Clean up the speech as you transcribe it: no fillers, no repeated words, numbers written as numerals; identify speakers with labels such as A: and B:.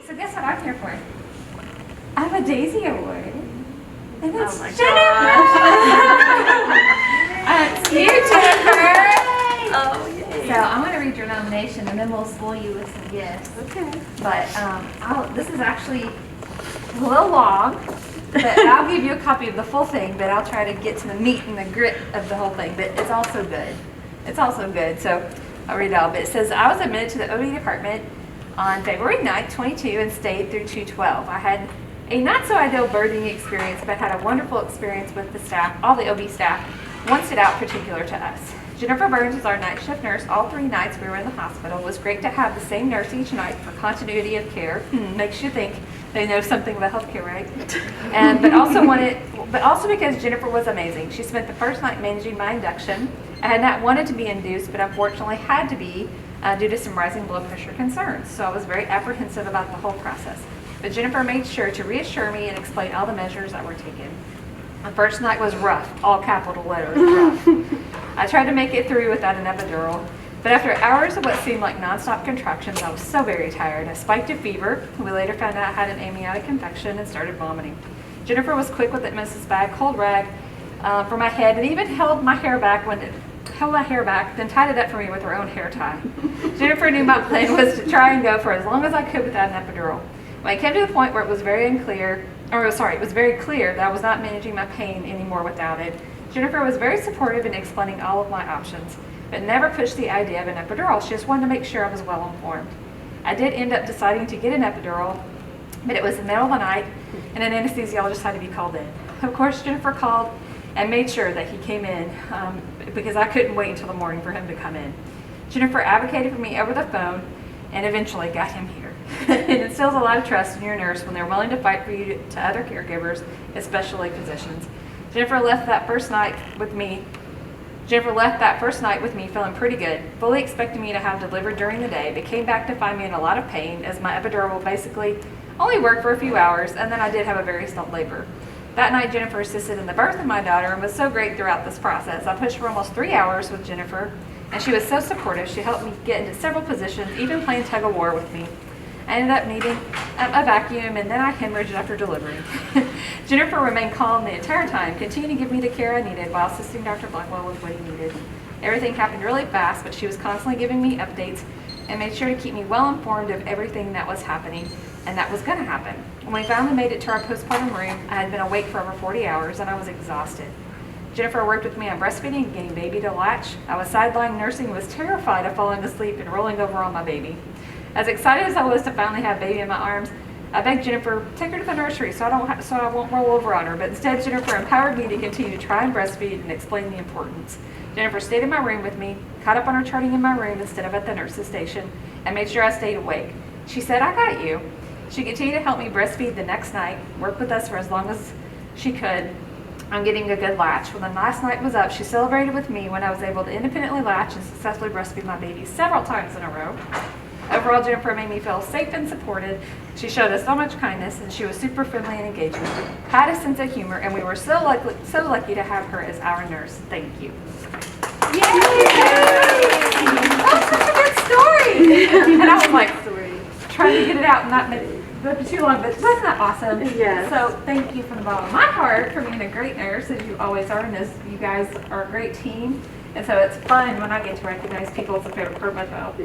A: So guess what I'm here for? I'm a Daisy Award. And it's
B: my
A: Jenafer! It's you, Jenafer!
B: Oh, yay.
A: So I'm going to read your nomination and then we'll spoil you with some gifts.
B: Okay.
A: But this is actually a little long, but I'll give you a copy of the full thing, but I'll try to get to the meat and the grit of the whole thing. But it's also good. It's also good. So I'll read it all. But it says, I was admitted to the OB department on February 9th, 22 and stayed through 2/12. I had a not so ideal birthing experience, but had a wonderful experience with the staff, all the OB staff. One stood out particular to us. Jenafer Burns was our night shift nurse all 3 nights we were in the hospital. It was great to have the same nurse each night for continuity of care. Makes you think they know something about healthcare, right? But also because Jenafer was amazing. She spent the first night managing my induction. I had not wanted to be induced, but unfortunately had to be due to some rising blood pressure concerns. So I was very apprehensive about the whole process. But Jenafer made sure to reassure me and explain all the measures that were taken. The first night was rough, all capital letters, rough. I tried to make it through without an epidural, but after hours of what seemed like nonstop contractions, I was so very tired. I spiked a fever. We later found out I had an amniotic infection and started vomiting. Jenafer was quick with the Mrs. Bag, cold rag for my head, and even held my hair back, then tied it up for me with her own hair tie. Jenafer knew my plan was to try and go for as long as I could without an epidural. When it came to the point where it was very clear that I was not managing my pain anymore without it, Jenafer was very supportive in explaining all of my options, but never pushed the idea of an epidural. She just wanted to make sure I was well informed. I did end up deciding to get an epidural, but it was the middle of the night, and an anesthesiologist had to be called in. Of course, Jenafer called and made sure that he came in because I couldn't wait until the morning for him to come in. Jenafer advocated for me over the phone and eventually got him here. It instills a lot of trust in your nurse when they're willing to fight for you to other caregivers, especially physicians. Jenafer left that first night with me feeling pretty good, fully expecting me to have delivered during the day, but came back to find me in a lot of pain as my epidural basically only worked for a few hours, and then I did have a very slow labor. That night, Jenafer assisted in the birth of my daughter and was so great throughout this process. I pushed for almost 3 hours with Jenafer, and she was so supportive. She helped me get into several positions, even playing tug of war with me. I ended up needing a vacuum, and then I hemorrhaged after delivering. Jenafer remained calm the entire time, continued to give me the care I needed while assisting Dr. Blackwell with what he needed. Everything happened really fast, but she was constantly giving me updates and made sure to keep me well informed of everything that was happening and that was going to happen. When we finally made it to our postpartum room, I had been awake for over 40 hours and I was exhausted. Jenafer worked with me on breastfeeding and getting baby to latch. I was sideline nursing and was terrified of falling asleep and rolling over on my baby. As excited as I was to finally have baby in my arms, I begged Jenafer, take her to the nursery so I won't roll over on her, but instead Jenafer empowered me to continue to try and breastfeed and explain the importance. Jenafer stayed in my room with me, caught up on her charting in my room instead of at the nurse's station, and made sure I stayed awake. She said, I got you. She continued to help me breastfeed the next night, worked with us for as long as she could on getting a good latch. When the last night was up, she celebrated with me when I was able to independently latch and successfully breastfeed my baby several times in a row. Overall, Jenafer made me feel safe and supported. She showed us so much kindness, and she was super friendly and engaging. Had a sense of humor, and we were so lucky to have her as our nurse. Thank you. Yay! That's such a good story. And I was like, trying to get it out and not make it too long, but wasn't that awesome?
B: Yes.
A: So thank you from the bottom of my heart for being a great nurse, as you always are, and as you guys are a great team. And so it's fun when I get to recognize people. It's a favorite part of my job.